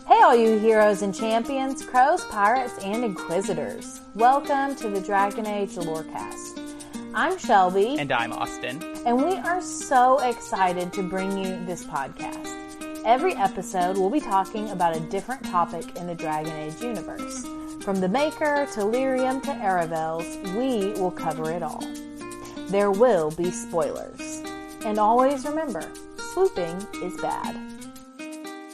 Hey all you heroes and champions, crows, pirates, and inquisitors. Welcome to the Dragon Age Lorecast. I'm Shelby. And I'm Austin. And we are so excited to bring you this podcast. Every episode we'll be talking about a different topic in the Dragon Age universe. From the Maker to Lyrium to Aravels, we will cover it all. There will be spoilers. And always remember, swooping is bad.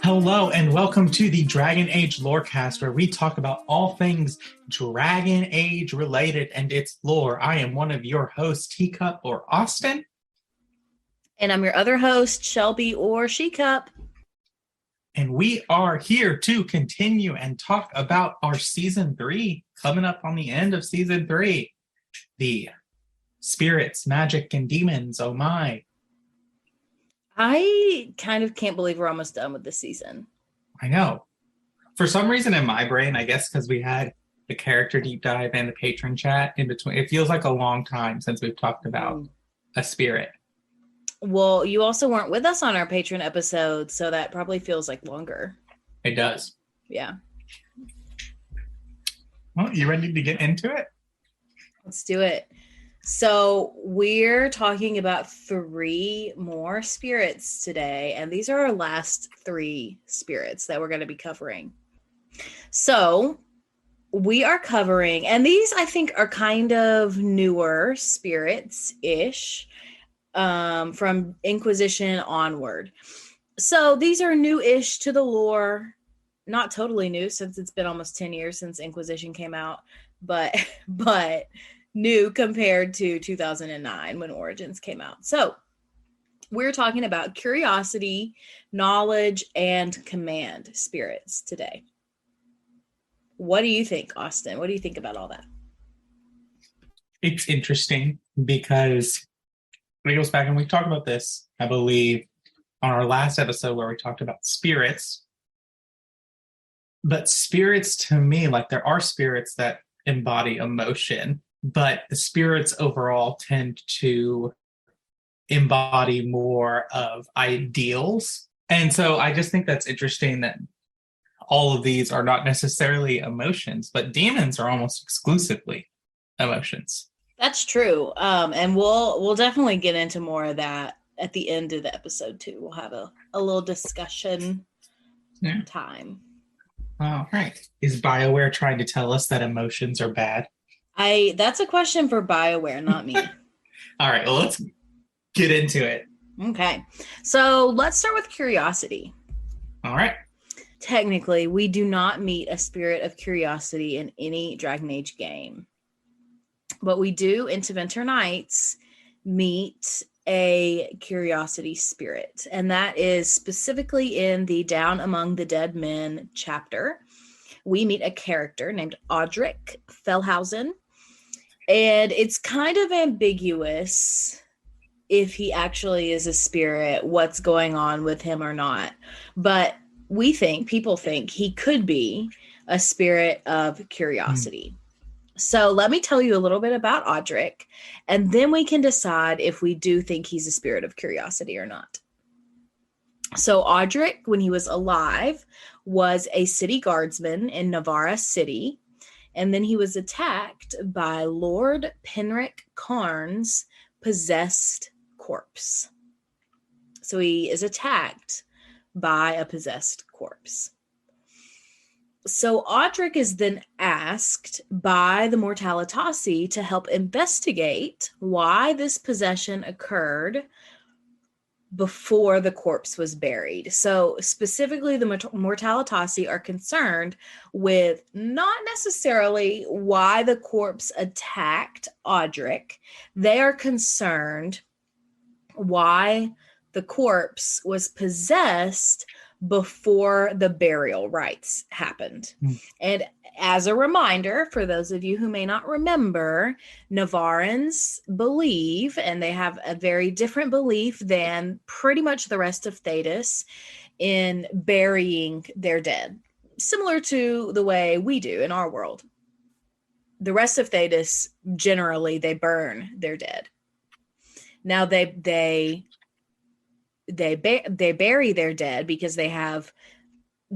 Hello and welcome to the Dragon Age Lorecast, where we talk about all things Dragon Age related and its lore. I am one of your hosts, Teacup or Austin. And I'm your other host, Shelby or Shecup. And we are here to continue and talk about our Season 3, coming up on the end of Season 3. The spirits, magic, and demons, oh my. I kind of can't believe we're almost done with this season. I know. For some reason in my brain, I guess because we had the character deep dive and the patron chat in between, it feels like a long time since we've talked about a spirit. Well, you also weren't with us on our patron episode, so that probably feels like longer. It does. Yeah. Well, you ready to get into it? Let's do it. So we're talking about 3 more spirits today, and these are our last 3 spirits that we're going to be covering. So we are covering, and these I think are kind of newer spirits-ish, from Inquisition onward. So these are new-ish to the lore, not totally new since it's been almost 10 years since Inquisition came out, but new compared to 2009 when Origins came out. So we're talking about curiosity, knowledge, and command spirits today. What do you think, Austin? What do you think about all that? It's interesting because it goes back, and we talked about this, I believe, on our last episode where we talked about spirits. But spirits, to me, like, there are spirits that embody emotion, but the spirits overall tend to embody more of ideals. And so I just think that's interesting that all of these are not necessarily emotions, but demons are almost exclusively emotions. That's true. And we'll definitely get into more of that at the end of the episode too. We'll have a little discussion time. All right. Is BioWare trying to tell us that emotions are bad? That's a question for BioWare, not me. All right, well, let's get into it. Okay. So let's start with curiosity. All right. Technically, we do not meet a spirit of curiosity in any Dragon Age game. But we do, in Tevinter Nights, meet a curiosity spirit. And that is specifically in the Down Among the Dead Men chapter. We meet a character named Audric Fellhausen. And it's kind of ambiguous if he actually is a spirit, what's going on with him or not. But people think he could be a spirit of curiosity. So let me tell you a little bit about Audric, and then we can decide if we do think he's a spirit of curiosity or not. So Audric, when he was alive, was a city guardsman in Navarra City. And then he was attacked by Lord Penric Karn's possessed corpse. So he is attacked by a possessed corpse. So Audric is then asked by the Mortalitasi to help investigate why this possession occurred before the corpse was buried. So specifically, the Mortalitasi are concerned with not necessarily why the corpse attacked Audric. They are concerned why the corpse was possessed before the burial rites happened. And as a reminder, for those of you who may not remember, Navarrans believe, and they have a very different belief than pretty much the rest of Thedas, in burying their dead, similar to the way we do in our world. The rest of Thedas, generally, they burn their dead. Now they bury their dead because they have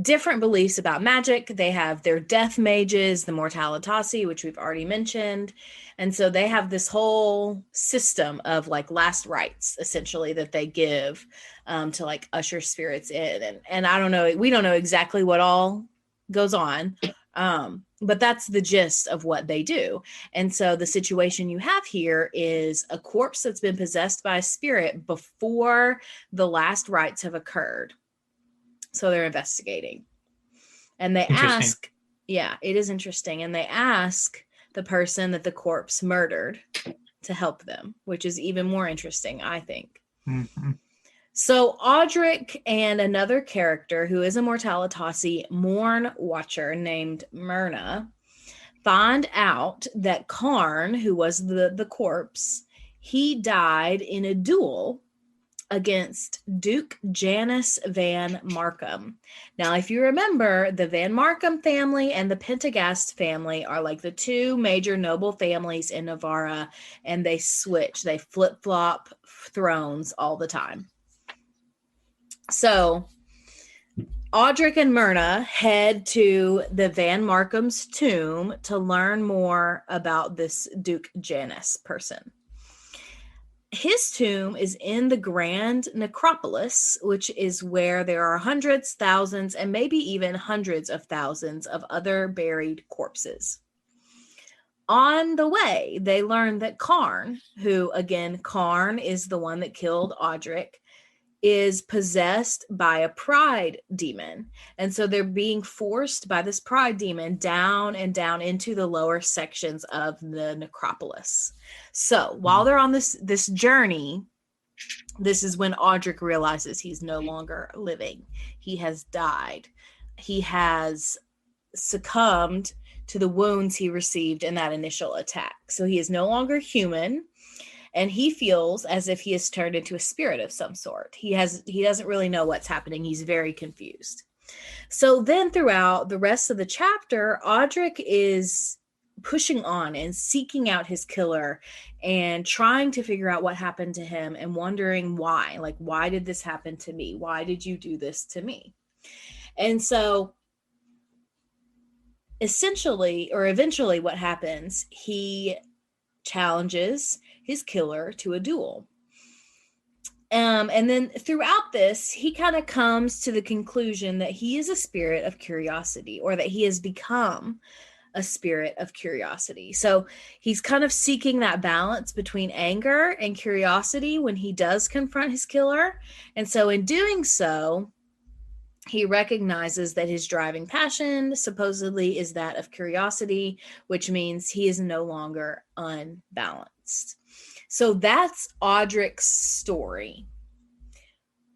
different beliefs about magic. They have their death mages, the Mortalitasi, which we've already mentioned. And so they have this whole system of like last rites, essentially, that they give to like usher spirits in. And I don't know, we don't know exactly what all goes on, but that's the gist of what they do. And so the situation you have here is a corpse that's been possessed by a spirit before the last rites have occurred. So they're investigating, and they ask, yeah, it is interesting. And they ask the person that the corpse murdered to help them, which is even more interesting, I think. Mm-hmm. So Audric and another character who is a Mortalitasi Mourn Watcher named Myrna find out that Karn, who was the corpse, he died in a duel against Duke Janus Van Markham. Now, if you remember, the Van Markham family and the Pentagast family are like the two major noble families in Navarra, and they switch, they flip-flop thrones all the time. So Audric and Myrna head to the Van Markham's tomb to learn more about this Duke Janus person. His tomb is in the Grand Necropolis, which is where there are hundreds, thousands, and maybe even hundreds of thousands of other buried corpses. On the way, they learn that Karn, who, again, Karn is the one that killed Audric, is possessed by a pride demon. And so they're being forced by this pride demon down and down into the lower sections of the necropolis. So while they're on this journey, this is when Audric realizes he's no longer living. He has died. He has succumbed to the wounds he received in that initial attack. So he is no longer human. And he feels as if he has turned into a spirit of some sort. He doesn't really know what's happening. He's very confused. So then throughout the rest of the chapter, Audric is pushing on and seeking out his killer and trying to figure out what happened to him and wondering why. Like, why did this happen to me? Why did you do this to me? And so essentially, or eventually what happens, he challenges his killer to a duel. And then throughout this, he kind of comes to the conclusion that he is a spirit of curiosity, or that he has become a spirit of curiosity. So he's kind of seeking that balance between anger and curiosity when he does confront his killer. And so in doing so, he recognizes that his driving passion supposedly is that of curiosity, which means he is no longer unbalanced. So that's Audric's story.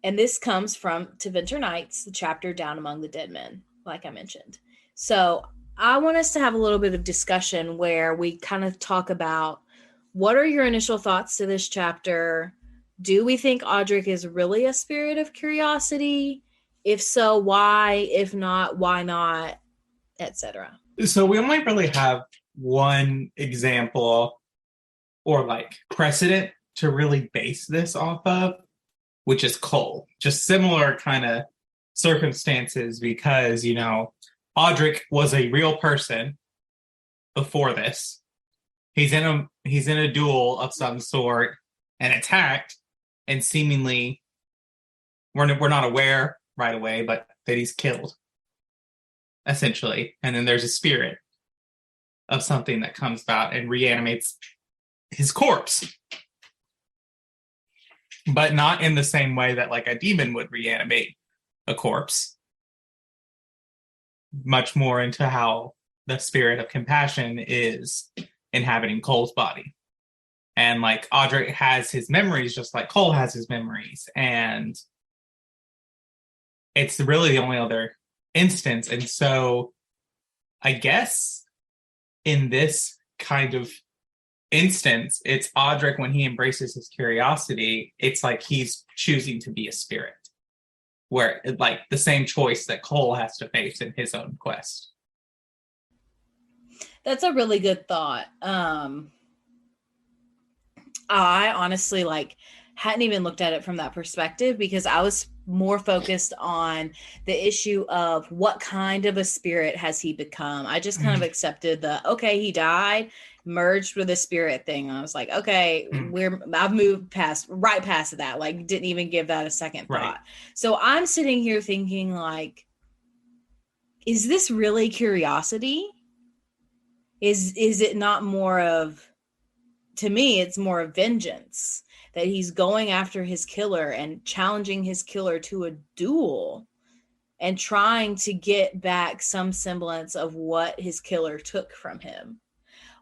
And this comes from Tevinter Nights, the chapter Down Among the Dead Men, like I mentioned. So I want us to have a little bit of discussion where we kind of talk about, what are your initial thoughts to this chapter? Do we think Audric is really a spirit of curiosity? If so, why? If not, why not? Etc. So we only really have one example or like precedent to really base this off of, which is Cole. Just similar kind of circumstances because, you know, Audric was a real person before this. He's in a duel of some sort and attacked, and seemingly we're not aware right away, but that he's killed, essentially. And then there's a spirit of something that comes about and reanimates his corpse. But not in the same way that like a demon would reanimate a corpse. Much more into how the spirit of compassion is inhabiting Cole's body. And like Audric has his memories just like Cole has his memories. And it's really the only other instance. And so I guess in this kind of instance, it's Audric when he embraces his curiosity, it's like he's choosing to be a spirit. Where like the same choice that Cole has to face in his own quest. That's a really good thought. I honestly like hadn't even looked at it from that perspective because I was more focused on the issue of what kind of a spirit has he become. I just kind of accepted okay, he died, merged with a spirit thing. I was like, okay, I've moved right past that. Like, didn't even give that a second thought. So I'm sitting here thinking, like, is this really curiosity? Is it not more of, to me, it's more of vengeance, that he's going after his killer and challenging his killer to a duel and trying to get back some semblance of what his killer took from him?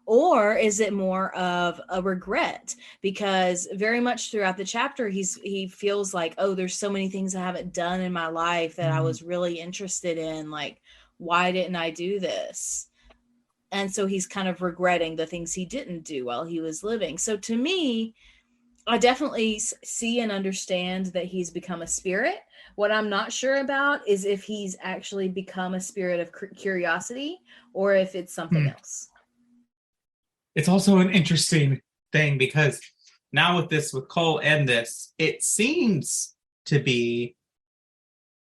Or is it more of a regret? Because very much throughout the chapter, he feels like, oh, there's so many things I haven't done in my life that I was really interested in. Like, why didn't I do this? And so he's kind of regretting the things he didn't do while he was living. So to me, I definitely see and understand that he's become a spirit. What I'm not sure about is if he's actually become a spirit of curiosity or if it's something else. It's also an interesting thing because now with Cole and this, it seems to be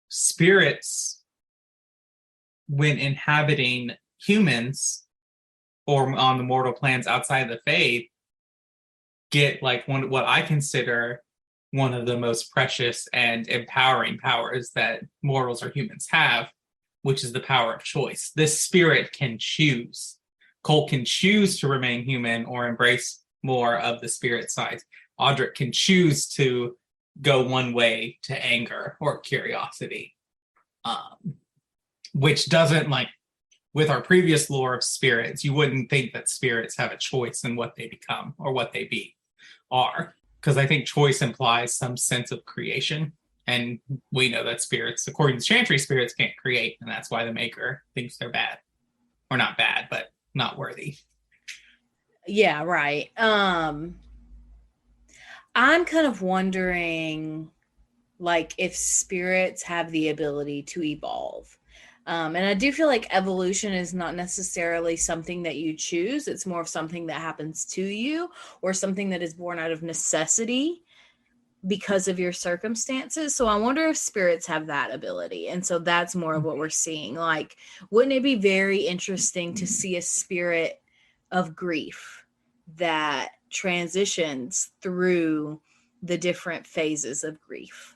spirits when inhabiting humans or on the mortal planes outside the faith get like what I consider one of the most precious and empowering powers that mortals or humans have, which is the power of choice. This spirit can choose. Cole can choose to remain human or embrace more of the spirit side. Audric can choose to go one way to anger or curiosity, which doesn't, like, with our previous lore of spirits, you wouldn't think that spirits have a choice in what they become or what they are. Because I think choice implies some sense of creation. And we know that spirits, according to Chantry, spirits can't create. And that's why the Maker thinks they're bad. Or not bad, but not worthy. Yeah, right. I'm kind of wondering, like, if spirits have the ability to evolve. And I do feel like evolution is not necessarily something that you choose. It's more of something that happens to you or something that is born out of necessity because of your circumstances. So I wonder if spirits have that ability. And so that's more of what we're seeing. Like, wouldn't it be very interesting to see a spirit of grief that transitions through the different phases of grief?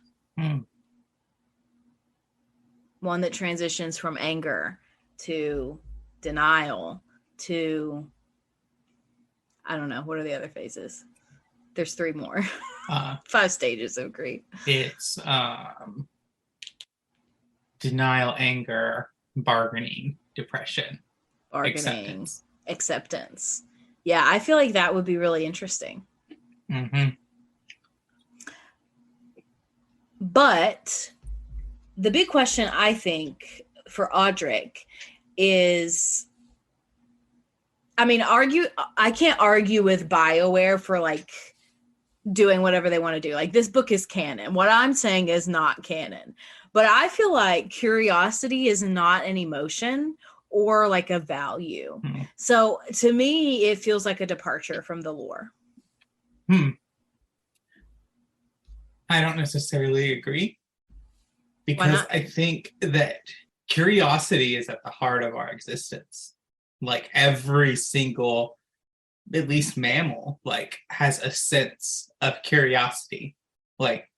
One that transitions from anger to denial to, I don't know, what are the other phases? There's 3 more. 5 stages of grief. It's denial, anger, bargaining, depression, acceptance. Yeah, I feel like that would be really interesting. But the big question, I think, for Audric is, I can't argue with BioWare for, like, doing whatever they want to do. Like, this book is canon. What I'm saying is not canon. But I feel like curiosity is not an emotion or like a value. So to me, it feels like a departure from the lore. I don't necessarily agree. Because I think that curiosity is at the heart of our existence. Like, every single, at least mammal, like, has a sense of curiosity. Like,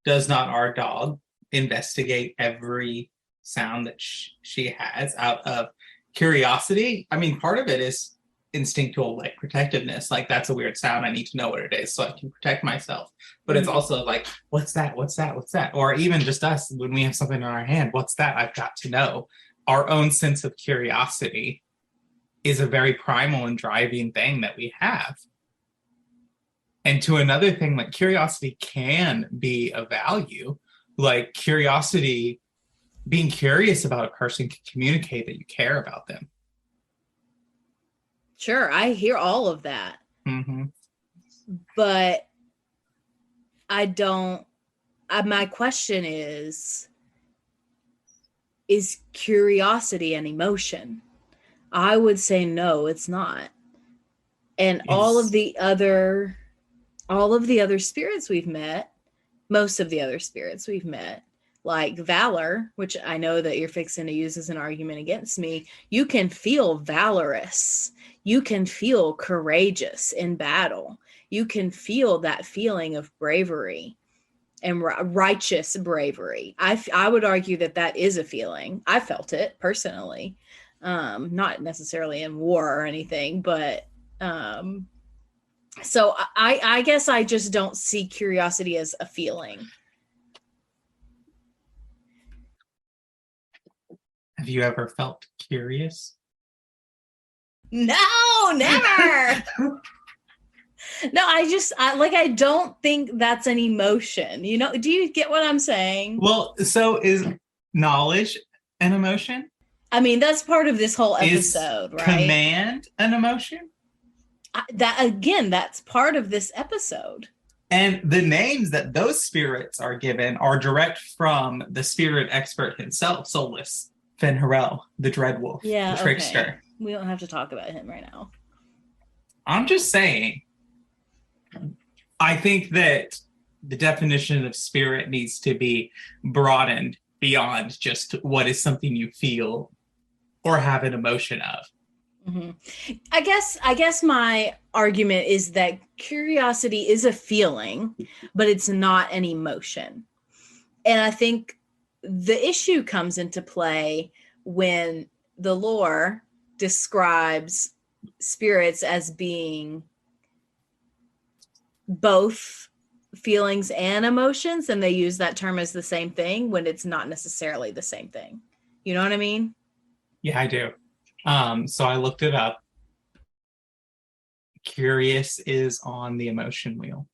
does not our dog investigate every sound that she has out of curiosity? I mean, part of it is instinctual, like, protectiveness. Like, that's a weird sound, I need to know what it is so I can protect myself. But it's also like, what's that? Or even just us, when we have something in our hand, what's that? I've got to know. Our own sense of curiosity is a very primal and driving thing that we have. And to another thing, like, curiosity can be a value. Like, curiosity, being curious about a person can communicate that you care about them. Sure, I hear all of that. But I don't, my question is curiosity an emotion? I would say no, it's not. And all of the other spirits we've met, most of the other spirits we've met. Like valor, which I know that you're fixing to use as an argument against me. You can feel valorous. You can feel courageous in battle. You can feel that feeling of bravery and righteous bravery. I would argue that is a feeling. I felt it personally, not necessarily in war or anything, but so I guess I just don't see curiosity as a feeling. Have you ever felt curious? No, never. No, I don't think that's an emotion. Do you get what I'm saying? Well, so is knowledge an emotion? I mean, that's part of this whole episode, is right? Command an emotion? That's part of this episode. And the names that those spirits are given are direct from the spirit expert himself, Soulless Fenharel, the Dreadwolf, the Trickster. Okay. We don't have to talk about him right now. I'm just saying, I think that the definition of spirit needs to be broadened beyond just what is something you feel or have an emotion of. Mm-hmm. I guess my argument is that curiosity is a feeling, but it's not an emotion. And I think the issue comes into play when the lore describes spirits as being both feelings and emotions, and they use that term as the same thing when it's not necessarily the same thing. You know what I mean? Yeah, I do. So I looked it up. Curious is on the emotion wheel.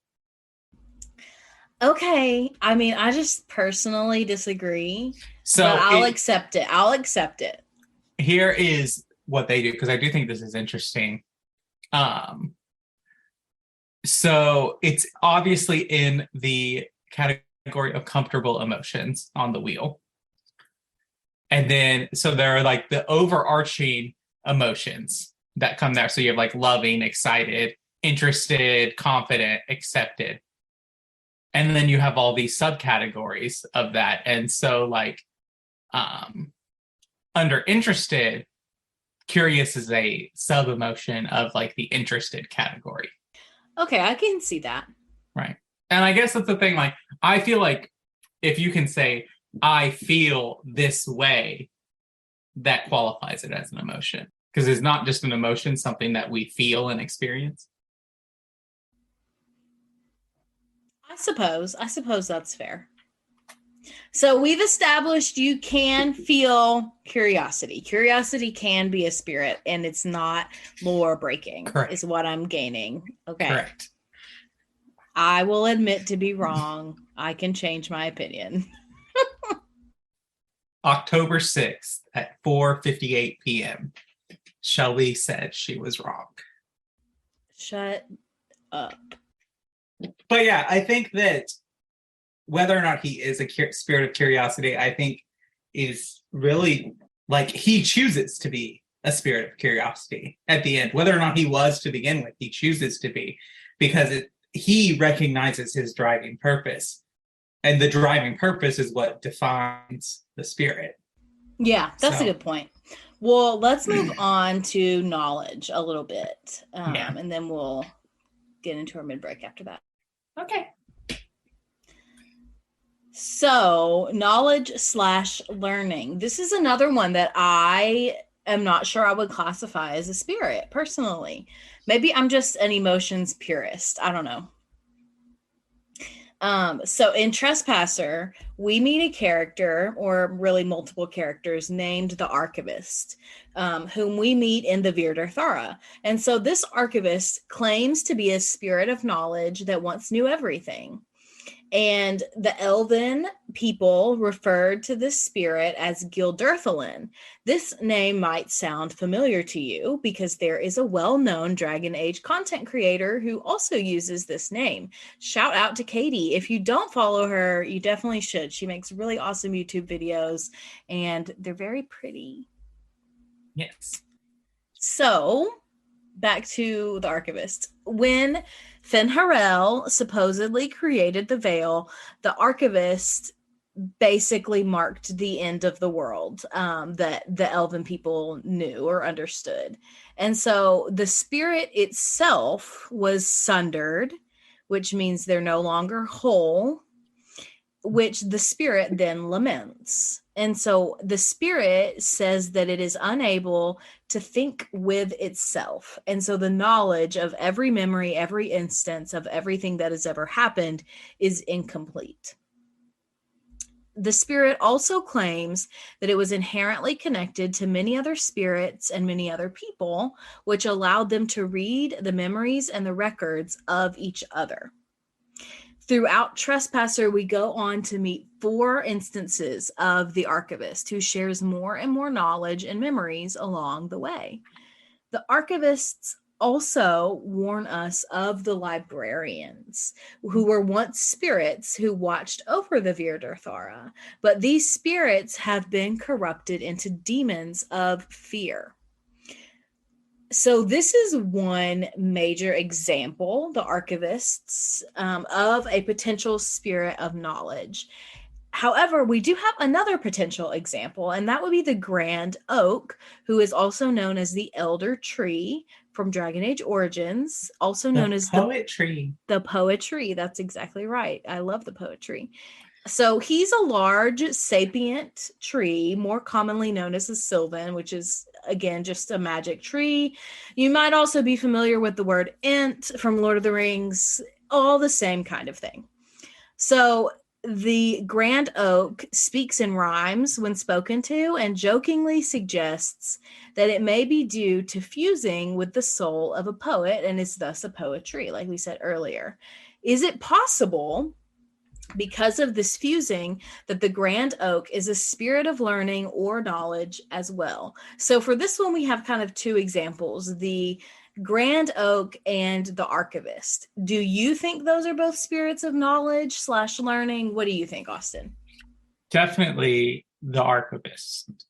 Okay. I mean, I just personally disagree. So but I'll accept it. I'll accept it. Here is what they do, because I do think this is interesting. So it's obviously in the category of comfortable emotions on the wheel. And then, so there are like the overarching emotions that come there. So you have like loving, excited, interested, confident, accepted. And then you have all these subcategories of that. And so like under interested, curious is a sub-emotion of like the interested category. Okay, I can see that. Right. And I guess that's the thing, like, I feel like if you can say, I feel this way, that qualifies it as an emotion. Because it's not just an emotion, something that we feel and experience. I suppose that's fair. So we've established you can feel curiosity. Curiosity can be a spirit, and it's not lore breaking. Correct. Is what I'm gaining. Okay. Correct. I will admit to be wrong. I can change my opinion. October 6th at 4:58 p.m. Shelby said she was wrong. Shut up. But yeah, I think that whether or not he is a spirit of curiosity, I think is really like he chooses to be a spirit of curiosity at the end. Whether or not he was to begin with, he chooses to be because he recognizes his driving purpose. And the driving purpose is what defines the spirit. Yeah, that's a good point. Well, let's move on to knowledge a little bit. And then we'll get into our mid-break after that. Okay. So, knowledge/learning. This is another one that I am not sure I would classify as a spirit, personally. Maybe I'm just an emotions purist. I don't know. So in Trespasser, we meet a character, or really multiple characters, named the Archivist, whom we meet in the Virder Thara. And so this Archivist claims to be a spirit of knowledge that once knew everything. And the Elven people referred to this spirit as Gilderthalin. This name might sound familiar to you because there is a well-known Dragon Age content creator who also uses this name. Shout out to Katie. If you don't follow her, you definitely should. She makes really awesome YouTube videos and they're very pretty. Yes. So back to the Archivist. When Fen'Harel supposedly created the veil. The Archivist basically marked the end of the world that the elven people knew or understood. And so the spirit itself was sundered, which means they're no longer whole, which the spirit then laments. And so the spirit says that it is unable to think with itself. And so the knowledge of every memory, every instance of everything that has ever happened is incomplete. The spirit also claims that it was inherently connected to many other spirits and many other people, which allowed them to read the memories and the records of each other. Throughout Trespasser, we go on to meet 4 instances of the Archivist, who shares more and more knowledge and memories along the way. The Archivists also warn us of the Librarians, who were once spirits who watched over the Vir Thara, but these spirits have been corrupted into demons of fear. So this is one major example, the Archivists, of a potential spirit of knowledge. However, we do have another potential example, and that would be the Grand Oak, who is also known as the Elder Tree from Dragon Age Origins, also known as poetry. The poetry. That's exactly right. I love the poetry. So he's a large sapient tree, more commonly known as a sylvan, which is, again, just a magic tree. You might also be familiar with the word Ent from Lord of the Rings, all the same kind of thing. So the Grand Oak speaks in rhymes when spoken to and jokingly suggests that it may be due to fusing with the soul of a poet and is thus a poetry, like we said earlier. Is it possible, because of this fusing, that the Grand Oak is a spirit of learning or knowledge as well? So for this one, we have kind of 2 examples, the Grand Oak and the Archivist. Do you think those are both spirits of knowledge / learning? What do you think, Austin? Definitely the Archivist.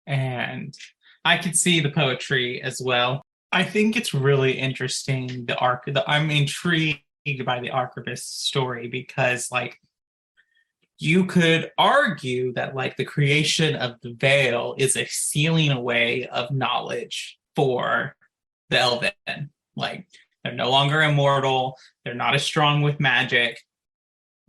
And I could see the poetry as well. I think it's really interesting, I'm intrigued by the Archivist story because, like, you could argue that, like, the creation of the veil is a sealing away of knowledge for the elven. Like, they're no longer immortal. They're not as strong with magic.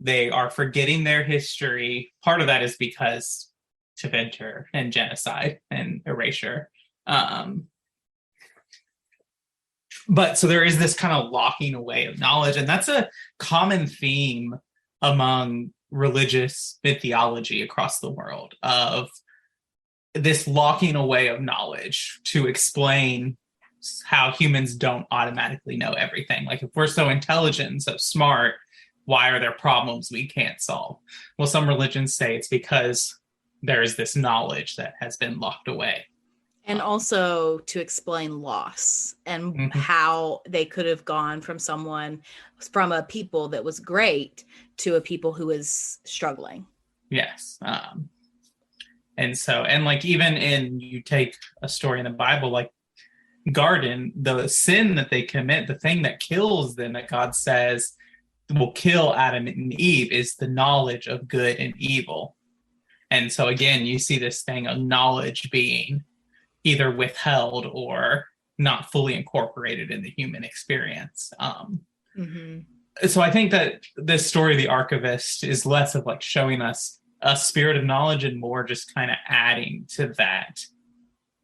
They are forgetting their history. Part of that is because Tevinter and genocide and erasure. But so there is this kind of locking away of knowledge, and that's a common theme among religious mythology across the world, of this locking away of knowledge to explain how humans don't automatically know everything. Like, if we're so intelligent and so smart, why are there problems we can't solve? Well, some religions say it's because there is this knowledge that has been locked away. And also to explain loss and how they could have gone from a people that was great to a people who is struggling. Yes. And like, even you take a story in the Bible, like Garden, the sin that they commit, the thing that kills them, that God says will kill Adam and Eve, is the knowledge of good and evil. And so again, you see this thing of knowledge being either withheld or not fully incorporated in the human experience. So I think that this story, the Archivist, is less of like showing us a spirit of knowledge and more just kind of adding to that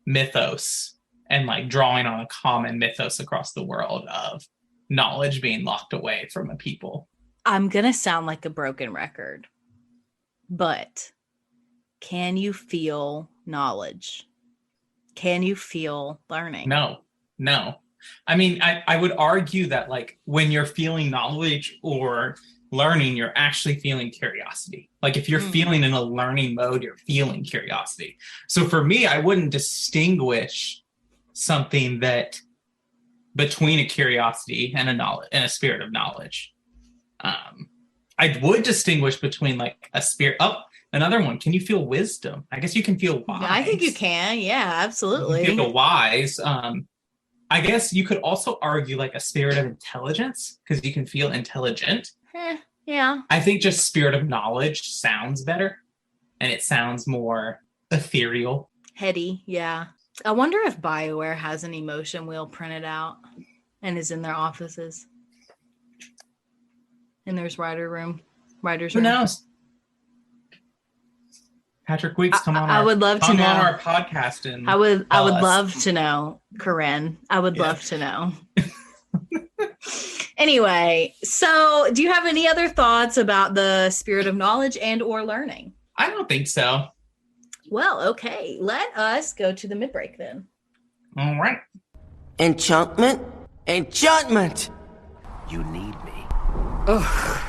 mythos and like drawing on a common mythos across the world of knowledge being locked away from a people. I'm going to sound like a broken record, but can you feel knowledge? Can you feel learning? No. I mean, I would argue that, like, when you're feeling knowledge or learning, you're actually feeling curiosity. Like, if you're feeling in a learning mode, you're feeling curiosity. So for me, I wouldn't distinguish something that between a curiosity and a knowledge and a spirit of knowledge. I would distinguish between like a spirit. Oh, another one. Can you feel wisdom? I guess you can feel wise. I think you can. Yeah, absolutely. You can feel wise. I guess you could also argue like a spirit of intelligence, because you can feel intelligent. Yeah. I think just spirit of knowledge sounds better, and it sounds more ethereal. Heady, yeah. I wonder if BioWare has an emotion wheel printed out and is in their offices. And there's writer's room. Who knows? Patrick Weeks, come on I would love to know. On our podcast, and I would love to know, Corinne. I would love to know. Anyway, so do you have any other thoughts about the spirit of knowledge and or learning? I don't think so. Well, okay. Let us go to the mid-break then. All right. Enchantment? Enchantment! You need me. Ugh.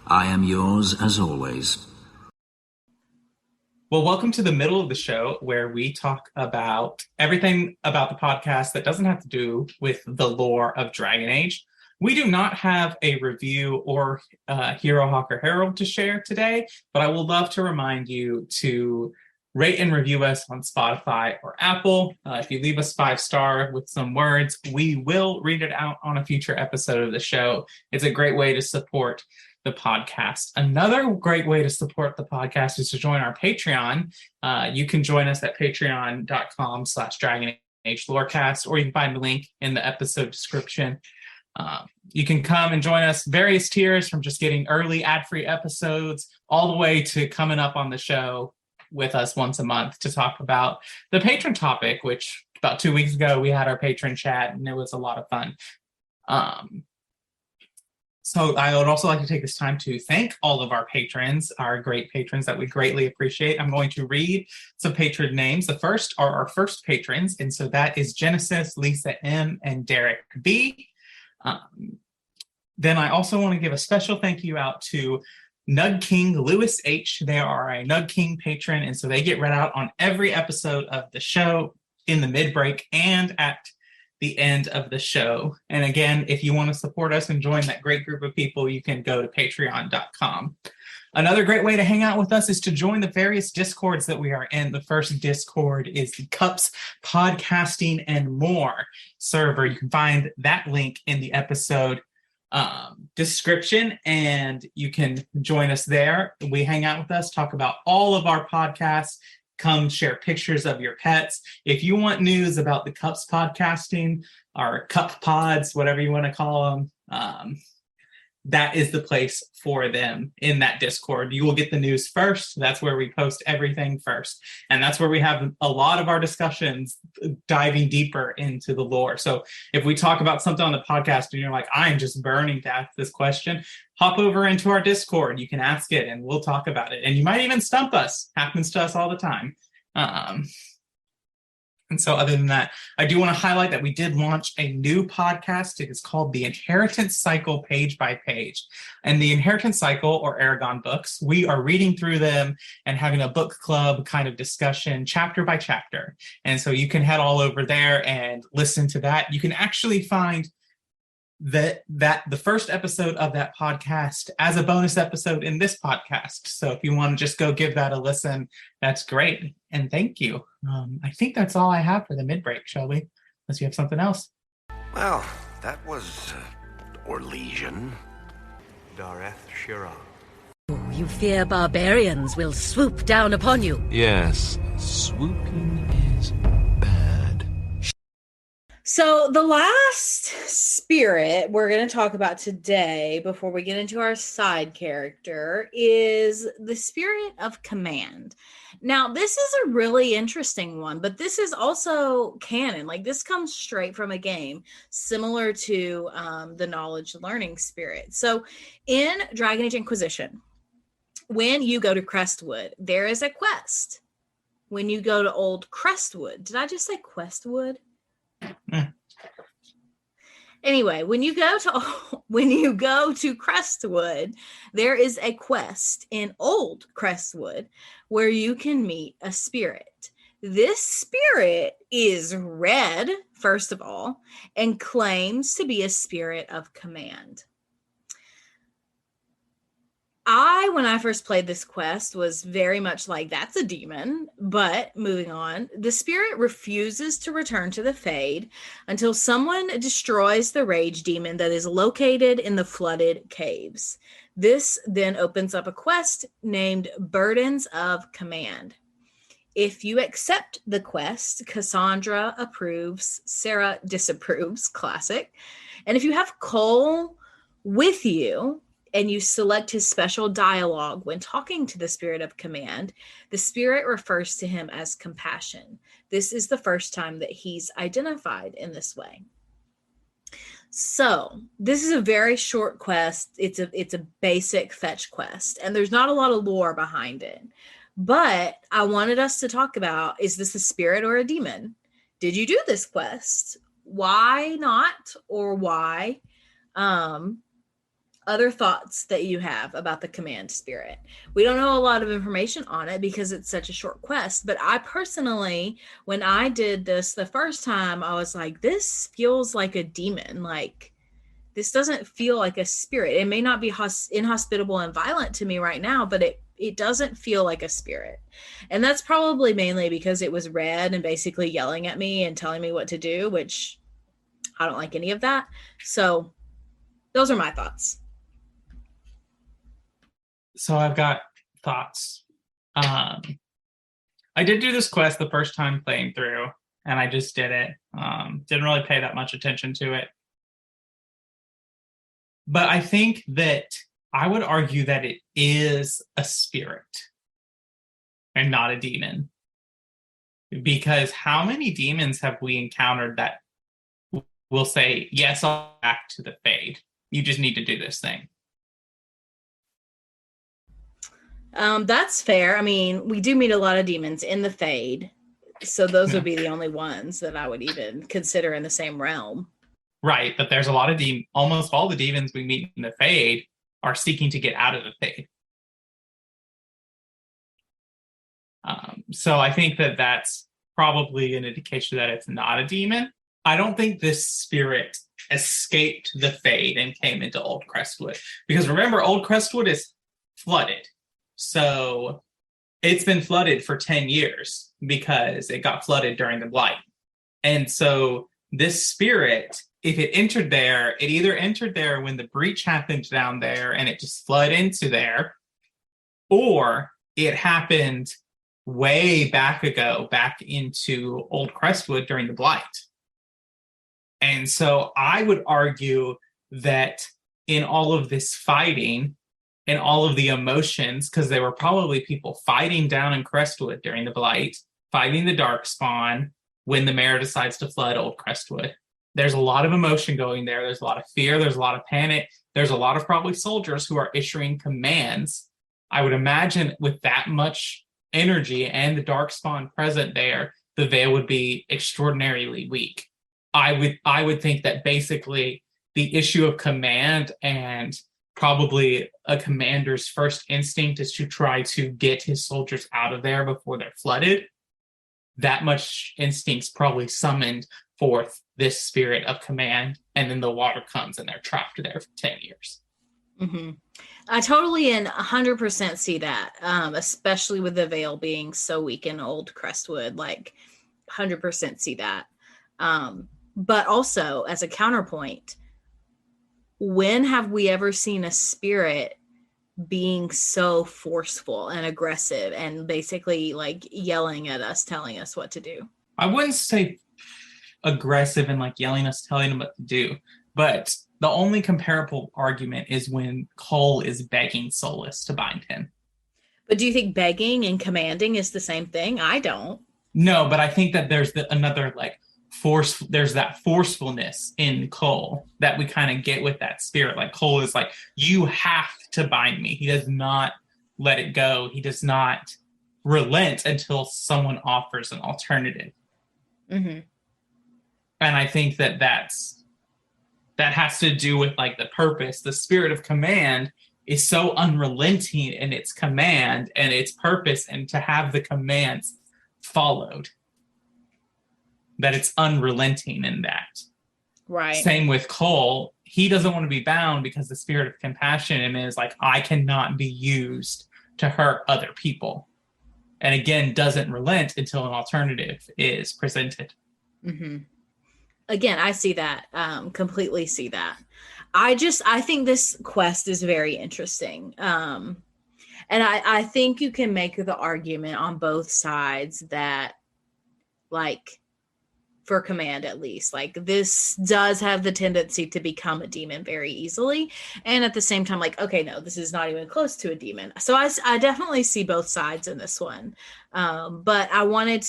I am yours as always. Well, welcome to the middle of the show where we talk about everything about the podcast that doesn't have to do with the lore of Dragon Age. We do not have a review or Hero Hawk or Herald to share today, but I would love to remind you to rate and review us on Spotify or Apple. If you leave us 5-star with some words, we will read it out on a future episode of the show. It's a great way to support the podcast. Another great way to support the podcast is to join our Patreon. You can join us at patreon.com/DragonAgeLorecast, or you can find the link in the episode description. You can come and join us various tiers, from just getting early ad-free episodes all the way to coming up on the show with us once a month to talk about the patron topic, which about 2 weeks ago we had our patron chat and it was a lot of fun. So I would also like to take this time to thank all of our patrons, our great patrons that we greatly appreciate. I'm going to read some patron names. The first are our first patrons, and so that is Genesis, Lisa M, and Derek B. Then I also want to give a special thank you out to Nug King Lewis H. They are a Nug King patron, and so they get read out on every episode of the show in the mid-break and at the end of the show. And again, if you want to support us and join that great group of people, you can go to patreon.com. Another great way to hang out with us is to join the various Discords that we are in. The first Discord is the Cups Podcasting and More server. You can find that link in the episode description, and you can join us there. We hang out with us, talk about all of our podcasts, come share pictures of your pets. If you want news about the Cups Podcasting, or Cup Pods, whatever you want to call them, that is the place for them in that Discord. You will get the news first. That's where we post everything first. And that's where we have a lot of our discussions diving deeper into the lore. So if we talk about something on the podcast and you're like, I'm just burning to ask this question, hop over into our Discord. You can ask it and we'll talk about it. And you might even stump us. Happens to us all the time. And so other than that, I do want to highlight that we did launch a new podcast. It is called The Inheritance Cycle Page by Page. And The Inheritance Cycle, or Aragon books, we are reading through them and having a book club kind of discussion chapter by chapter. And so you can head all over there and listen to that. You can actually find that the first episode of that podcast as a bonus episode in this podcast. So if you want to just go give that a listen, that's great. And thank you. I think that's all I have for the mid-break, Shelby, unless you have something else. Well, that was Orlesian. Dareth Shira. You fear barbarians will swoop down upon you. Yes, swooping is bad. So the last spirit we're going to talk about today, before we get into our side character, is the spirit of command. Now, this is a really interesting one, but this is also canon. Like, this comes straight from a game, similar to the knowledge learning spirit. So in Dragon Age Inquisition, when you go to Crestwood, there is a quest. When you go to Old Crestwood, did I just say Questwood? Anyway, when you go to Crestwood, there is a quest in Old Crestwood where you can meet a spirit. This spirit is red, first of all, and claims to be a spirit of command. when I first played this quest, was very much like, that's a demon. But moving on, the spirit refuses to return to the Fade until someone destroys the rage demon that is located in the flooded caves. This then opens up a quest named Burdens of Command. If you accept the quest, Cassandra approves, Sarah disapproves, classic. And if you have Cole with you, and you select his special dialogue when talking to the Spirit of Command, the Spirit refers to him as Compassion. This is the first time that he's identified in this way. So this is a very short quest. It's a basic fetch quest, and there's not a lot of lore behind it. But I wanted us to talk about, is this a spirit or a demon? Did you do this quest? Why not, or why? Other thoughts that you have about the command spirit. We don't know a lot of information on it because it's such a short quest, but I personally, when I did this the first time, I was like, this feels like a demon. Like, this doesn't feel like a spirit. It may not be inhospitable and violent to me right now, but it doesn't feel like a spirit. And that's probably mainly because it was red and basically yelling at me and telling me what to do, which I don't like any of that. So those are my thoughts. So I've got thoughts. I did do this quest the first time playing through, and I just did it. Didn't really pay that much attention to it. But I think that I would argue that it is a spirit and not a demon. Because how many demons have we encountered that will say, yes, I'll go back to the Fade. You just need to do this thing. That's fair. I mean, we do meet a lot of demons in the Fade, so those would be the only ones that I would even consider in the same realm. Right, but there's a lot of almost all the demons we meet in the Fade are seeking to get out of the Fade. So I think that that's probably an indication that it's not a demon. I don't think this spirit escaped the Fade and came into Old Crestwood. Because remember, Old Crestwood is flooded. So it's been flooded for 10 years because it got flooded during the Blight. And so this spirit, if it entered there, it either entered there when the breach happened down there and it just flooded into there, or it happened way back ago, back into Old Crestwood during the Blight. And so I would argue that in all of this fighting and all of the emotions, because there were probably people fighting down in Crestwood during the Blight, fighting the Darkspawn when the mayor decides to flood Old Crestwood. There's a lot of emotion going there. There's a lot of fear. There's a lot of panic. There's a lot of probably soldiers who are issuing commands. I would imagine with that much energy and the Darkspawn present there, the Veil would be extraordinarily weak. I would think that basically the issue of command, and probably a commander's first instinct, is to try to get his soldiers out of there before they're flooded. That much instinct's probably summoned forth this spirit of command, and then the water comes and they're trapped there for 10 years. Mm-hmm. I totally and 100% see that, especially with the Veil being so weak in Old Crestwood. Like, 100% see that. But also, as a counterpoint, when have we ever seen a spirit being so forceful and aggressive and basically like yelling at us, telling us what to do? I wouldn't say aggressive and like yelling us, telling them what to do, but the only comparable argument is when Cole is begging Solus to bind him. But do you think begging and commanding is the same thing? I don't. No, but I think that there's another like force. There's that forcefulness in Cole that we kind of get with that spirit. Like Cole is like, you have to bind me. He does not let it go. He does not relent until someone offers an alternative. Mm-hmm. And I think that has to do with like the purpose. The spirit of command is so unrelenting in its command and its purpose, and to have the commands followed, that it's unrelenting in that. Right. Same with Cole. he doesn't want to be bound because the spirit of compassion in him is like, I cannot be used to hurt other people. And again, doesn't relent until an alternative is presented. Mm-hmm. Again, I see that, completely see that. I think this quest is very interesting. And I think you can make the argument on both sides that, like, for command at least, like, this does have the tendency to become a demon very easily, and at the same time, like, okay, no, this is not even close to a demon. So I definitely see both sides in this one, but I wanted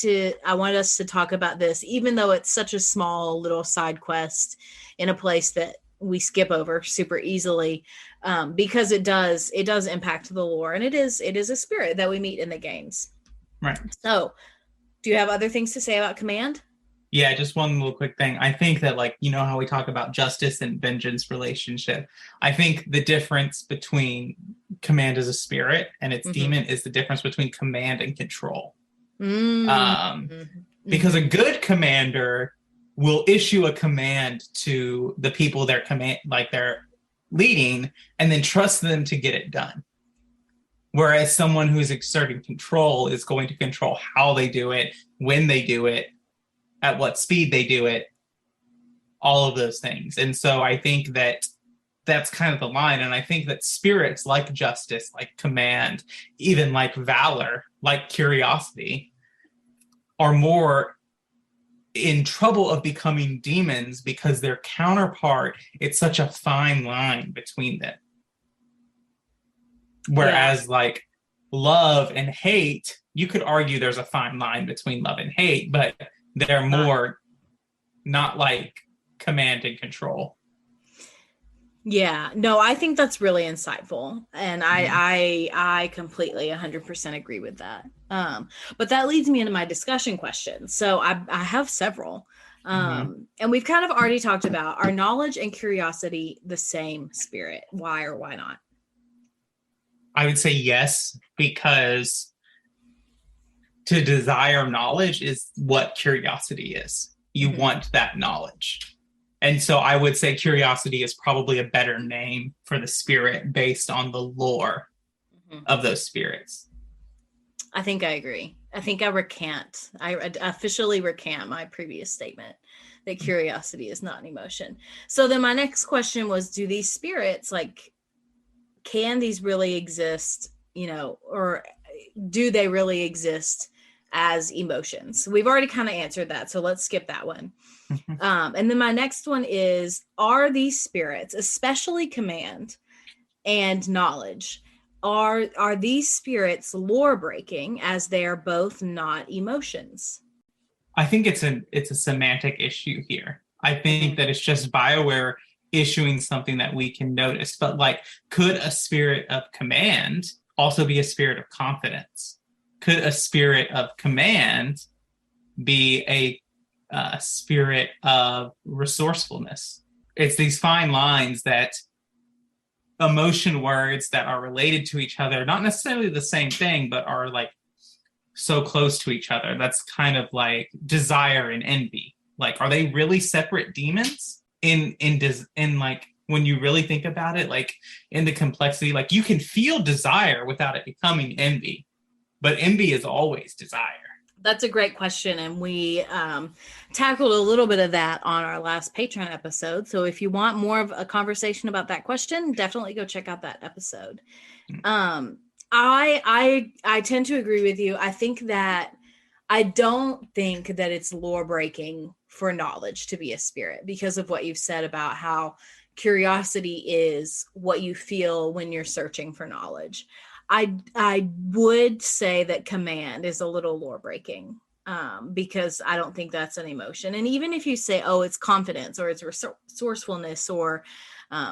us to talk about this, even though it's such a small little side quest in a place that we skip over super easily, because it does impact the lore, and it is a spirit that we meet in the games. Right. So do you have other things to say about command? Yeah, just one little quick thing. I think that, like, you know how we talk about justice and vengeance relationship. I think the difference between command as a spirit and its demon is the difference between command and control. Because a good commander will issue a command to the people they're leading, and then trust them to get it done. Whereas someone who's exerting control is going to control how they do it, when they do it, at what speed they do it, all of those things. And so I think that that's kind of the line. And I think that spirits like justice, like command, even like valor, like curiosity, are more in trouble of becoming demons because their counterpart, it's such a fine line between them. Whereas like love and hate, you could argue there's a fine line between love and hate, but they're more not like command and control. Yeah, no, I think that's really insightful. And I completely 100% agree with that. But that leads me into my discussion question. So I have several. And we've kind of already talked about, are knowledge and curiosity the same spirit? Why or why not? I would say yes, because to desire knowledge is what curiosity is. You want that knowledge. And so I would say curiosity is probably a better name for the spirit based on the lore of those spirits. I think I agree. I think I officially recant my previous statement that curiosity is not an emotion. So then my next question was, do these spirits, like, can these really exist, or do they really exist as emotions? We've already kind of answered that, so let's skip that one. And then my next one is, are these spirits, especially command and knowledge, are these spirits lore breaking, as they are both not emotions? I think it's a semantic issue here. I think that it's just BioWare issuing something that we can notice, but like, could a spirit of command also be a spirit of confidence? Could a spirit of command be a spirit of resourcefulness? It's these fine lines that emotion words that are related to each other, not necessarily the same thing, but are like so close to each other. That's kind of like desire and envy. Like, are they really separate demons? In like, when you really think about it, like in the complexity, like you can feel desire without it becoming envy. But envy is always desire. That's a great question. And we tackled a little bit of that on our last Patreon episode. So if you want more of a conversation about that question, definitely go check out that episode. I tend to agree with you. I don't think that it's lore breaking for knowledge to be a spirit, because of what you've said about how curiosity is what you feel when you're searching for knowledge. I would say that command is a little lore breaking, because I don't think that's an emotion. And even if you say, oh, it's confidence or it's resourcefulness or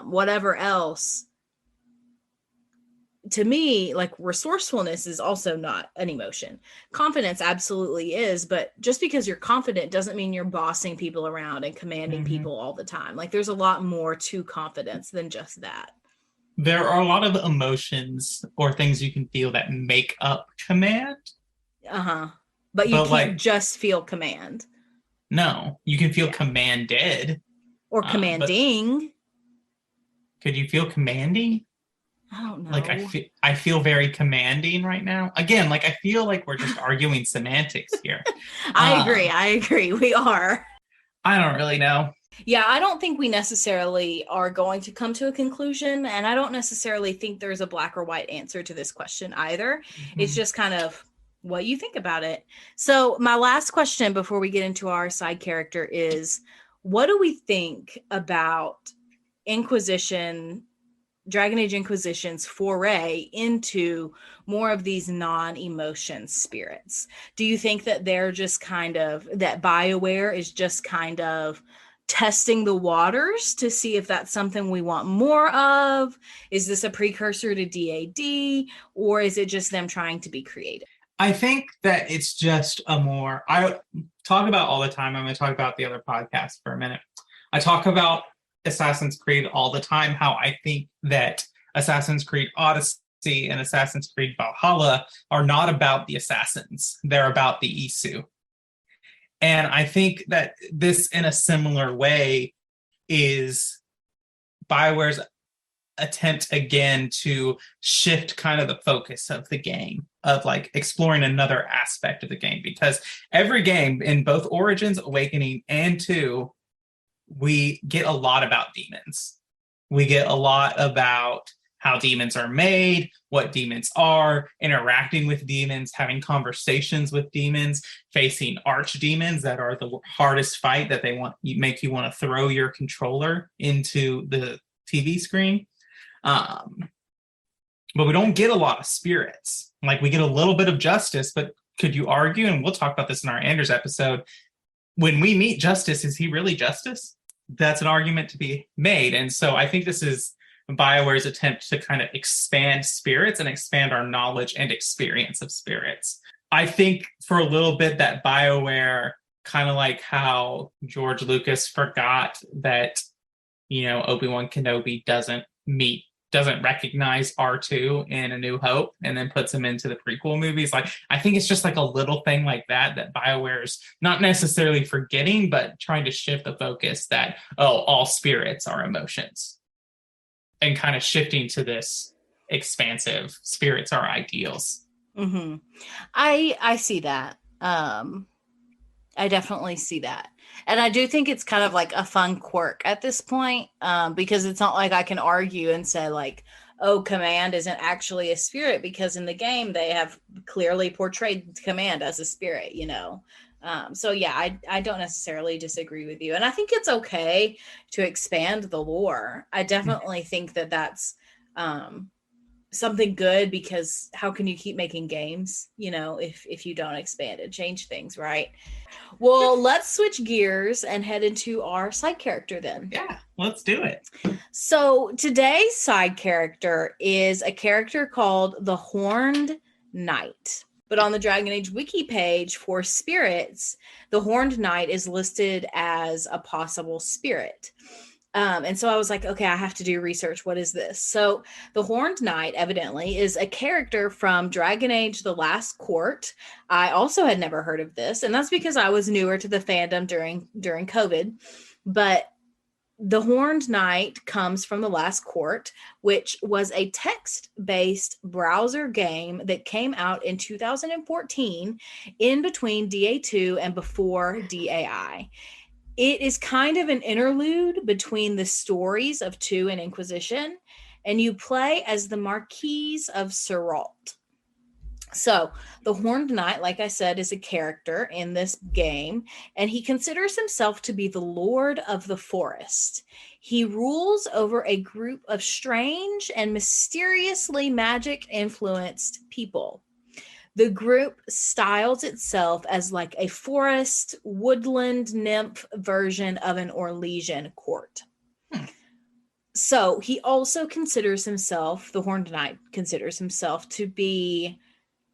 whatever else, to me, like, resourcefulness is also not an emotion. Confidence absolutely is, but just because you're confident doesn't mean you're bossing people around and commanding people all the time. Like, there's a lot more to confidence than just that. There are a lot of emotions or things you can feel that make up command. But you can't just feel command. No, you can feel commanded. Or commanding. Could you feel commanding? I don't know. Like I feel very commanding right now. Again, like I feel like we're just arguing semantics here. I agree. We are. I don't really know. Yeah, I don't think we necessarily are going to come to a conclusion, and I don't necessarily think there's a black or white answer to this question either. Mm-hmm. It's just kind of what you think about it. So my last question before we get into our side character is, what do we think about Dragon Age Inquisition's foray into more of these non-emotion spirits? Do you think that they're just kind of, that BioWare is just kind of testing the waters to see if that's something we want more of? Is this a precursor to DAD, or is it just them trying to be creative? I think that it's just I talk about all the time. I'm going to talk about the other podcast for a minute. I talk about Assassin's Creed all the time, how I think that Assassin's Creed Odyssey and Assassin's Creed Valhalla are not about the assassins. They're about the Isu. And I think that this, in a similar way, is BioWare's attempt again to shift kind of the focus of the game, of like exploring another aspect of the game, because every game in both Origins, Awakening, and 2, we get a lot about demons. We get a lot about how demons are made, what demons are, interacting with demons, having conversations with demons, facing archdemons that are the hardest fight, that they make you want to throw your controller into the TV screen. But we don't get a lot of spirits. Like, we get a little bit of Justice, but could you argue, and we'll talk about this in our Anders episode, when we meet Justice, is he really Justice? That's an argument to be made. And so I think this is BioWare's attempt to kind of expand spirits and expand our knowledge and experience of spirits. I think for a little bit that BioWare, kind of like how George Lucas forgot that, Obi-Wan Kenobi doesn't recognize R2 in A New Hope, and then puts him into the prequel movies. Like, I think it's just like a little thing like that BioWare's not necessarily forgetting, but trying to shift the focus that, all spirits are emotions, and kind of shifting to this expansive spirits are ideals. Mm-hmm. I see that. I definitely see that. And I do think it's kind of like a fun quirk at this point, because it's not like I can argue and say like, Command isn't actually a spirit, because in the game they have clearly portrayed Command as a spirit, So yeah, I don't necessarily disagree with you. And I think it's okay to expand the lore. I definitely think that that's something good, because how can you keep making games, if you don't expand and change things, right? Well, let's switch gears and head into our side character then. Yeah, let's do it. So today's side character is a character called the Horned Knight. But on the Dragon Age Wiki page for spirits, the Horned Knight is listed as a possible spirit. And so I was like, okay, I have to do research. What is this? So the Horned Knight evidently is a character from Dragon Age: The Last Court. I also had never heard of this, and that's because I was newer to the fandom during COVID. But the Horned Knight comes from The Last Court, which was a text-based browser game that came out in 2014, in between DA2 and before DAI. It is kind of an interlude between the stories of 2 and Inquisition, and you play as the Marquise of Serault. So the Horned Knight, like I said, is a character in this game, and he considers himself to be the Lord of the Forest. He rules over a group of strange and mysteriously magic-influenced people. The group styles itself as like a forest, woodland nymph version of an Orlesian court. So he also considers himself, the Horned Knight considers himself to be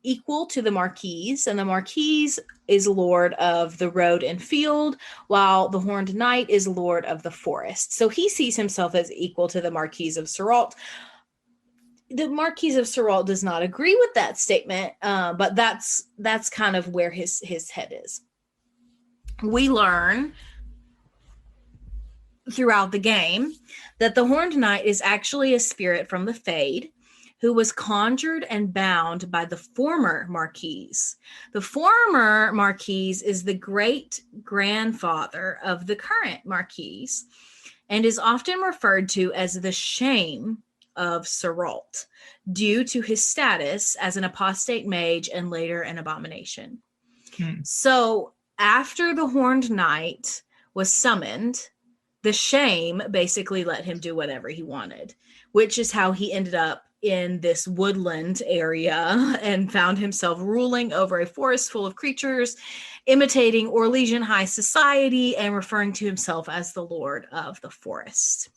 equal to the Marquise, and the Marquise is Lord of the Road and Field, while the Horned Knight is Lord of the Forest. So he sees himself as equal to the Marquise of Serault. The Marquise of Serault does not agree with that statement, but that's kind of where his head is. We learn throughout the game that the Horned Knight is actually a spirit from the Fade who was conjured and bound by the former Marquise. The former Marquise is the great-grandfather of the current Marquise and is often referred to as the Shame of Seralt due to his status as an apostate mage and later an abomination. So after the Horned Knight was summoned, the Shame basically let him do whatever he wanted, which is how he ended up in this woodland area and found himself ruling over a forest full of creatures, imitating Orlesian high society and referring to himself as the Lord of the Forest.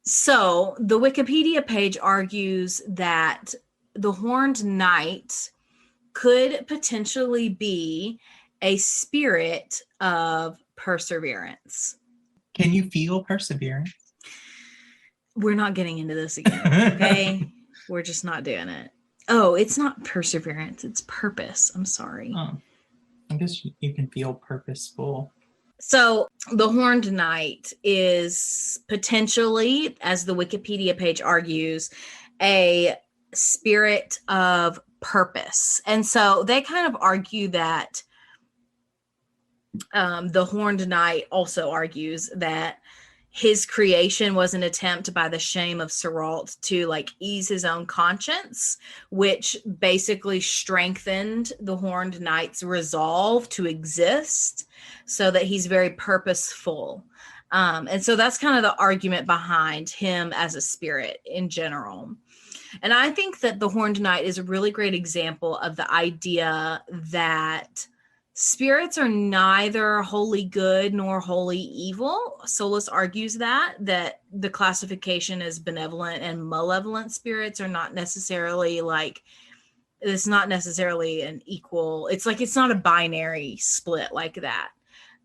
So the Wikipedia page argues that the Horned Knight could potentially be a spirit of perseverance. Can you feel perseverance? We're not getting into this again, okay? We're just not doing it. Oh, it's not perseverance. It's purpose. I'm sorry. Oh, I guess you can feel purposeful. So the Horned Knight is potentially, as the Wikipedia page argues, a spirit of purpose. And so they kind of argue that the Horned Knight also argues that his creation was an attempt by the Shame of Seralt to like ease his own conscience, which basically strengthened the Horned Knight's resolve to exist so that he's very purposeful. And so that's kind of the argument behind him as a spirit in general. And I think that the Horned Knight is a really great example of the idea that spirits are neither wholly good nor wholly evil. Solus argues that the classification as benevolent and malevolent spirits are not necessarily like, it's not necessarily an equal, it's like, it's not a binary split like that.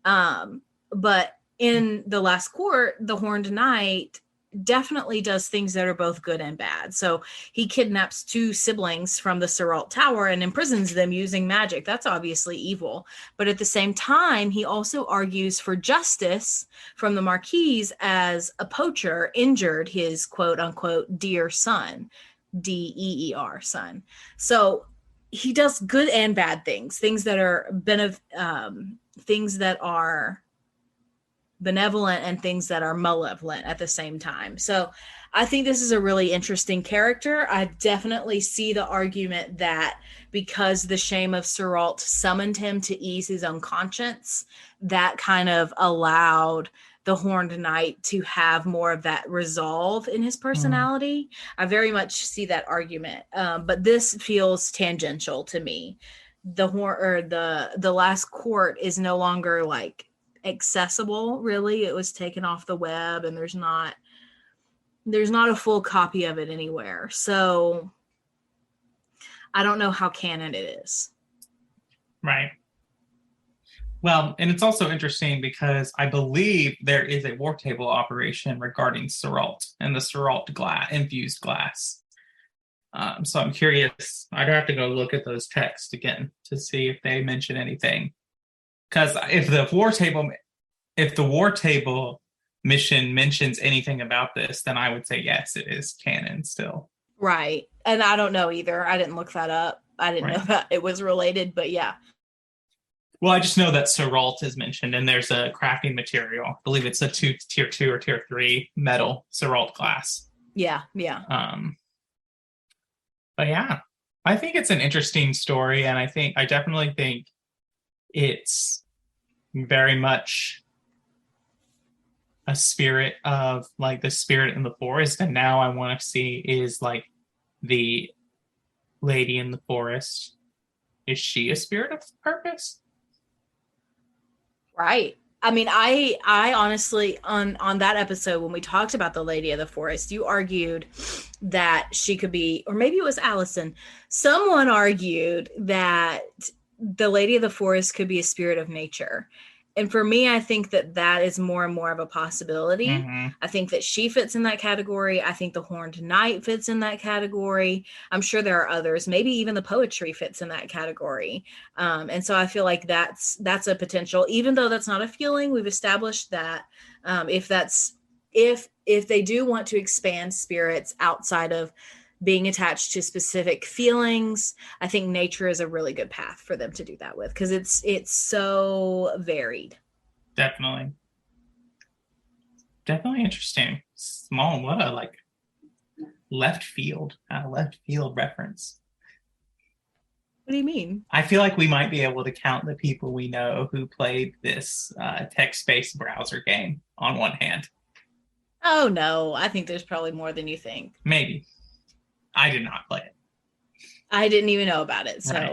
But in the Last Court, the Horned Knight definitely does things that are both good and bad. So he kidnaps two siblings from the Seralt Tower and imprisons them using magic. That's obviously evil. But at the same time, he also argues for justice from the Marquise as a poacher injured his quote unquote dear son, DEER son. So he does good and bad things, things that are benevolent and things that are malevolent at the same time. So I think this is a really interesting character. I definitely see the argument that because the Shame of Seralt summoned him to ease his own conscience, that kind of allowed the Horned Knight to have more of that resolve in his personality. I very much see that argument. But this feels tangential to me. The Last Court is no longer like accessible, really. It was taken off the web and there's not a full copy of it anywhere. So I don't know how canon it is. Right. Well, and it's also interesting because I believe there is a war table operation regarding Seralt and the Seralt infused glass. So I'm curious. I'd have to go look at those texts again to see if they mention anything. Because if the war table mission mentions anything about this, then I would say yes, it is canon still. Right. And I don't know either. I didn't look that up. I didn't know that it was related, but yeah. Well, I just know that Seralt is mentioned, and there's a crafting material. I believe it's a tier 2 or tier 3 metal Seralt glass. Yeah. But yeah, I think it's an interesting story, and I definitely think it's very much a spirit of like the spirit in the forest. And now I want to see is like the lady in the forest. Is she a spirit of purpose? Right. I mean, I honestly, on that episode, when we talked about the Lady of the Forest, you argued that she could be, or maybe it was Allison. Someone argued that the Lady of the Forest could be a spirit of nature. And for me, I think that is more and more of a possibility. Mm-hmm. I think that she fits in that category. I think the Horned Knight fits in that category. I'm sure there are others. Maybe even the poetry fits in that category. And so I feel like that's a potential, even though that's not a feeling. We've established that if they do want to expand spirits outside of being attached to specific feelings, I think nature is a really good path for them to do that with, because it's so varied. Definitely interesting. Small, what a left field reference. What do you mean? I feel like we might be able to count the people we know who played this text-based browser game on one hand. Oh no, I think there's probably more than you think. Maybe. I did not play it. I didn't even know about it, so. Right.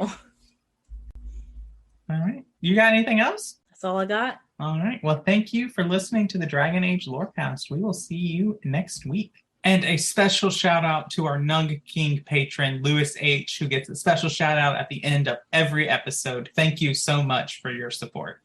All right. You got anything else? That's all I got. All right. Well, thank you for listening to the Dragon Age Lorecast. We will see you next week. And a special shout out to our Nug King patron, Lewis H., who gets a special shout out at the end of every episode. Thank you so much for your support.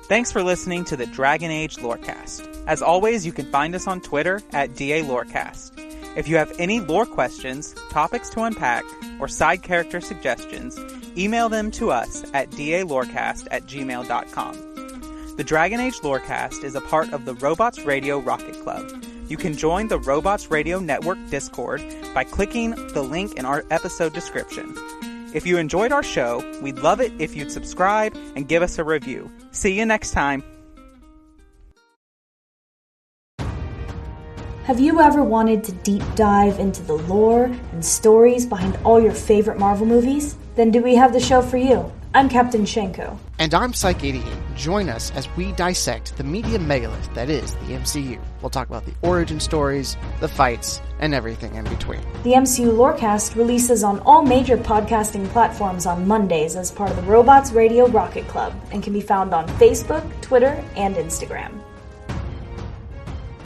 Thanks for listening to the Dragon Age Lorecast. As always, you can find us on Twitter at DA Lorecast. If you have any lore questions, topics to unpack, or side character suggestions, email them to us at dalorecast@gmail.com. The Dragon Age Lorecast is a part of the Robots Radio Rocket Club. You can join the Robots Radio Network Discord by clicking the link in our episode description. If you enjoyed our show, we'd love it if you'd subscribe and give us a review. See you next time. Have you ever wanted to deep dive into the lore and stories behind all your favorite Marvel movies? Then do we have the show for you? I'm Captain Shenko. And I'm Psych88. Join us as we dissect the media megalith that is the MCU. We'll talk about the origin stories, the fights, and everything in between. The MCU Lorecast releases on all major podcasting platforms on Mondays as part of the Robots Radio Rocket Club and can be found on Facebook, Twitter, and Instagram.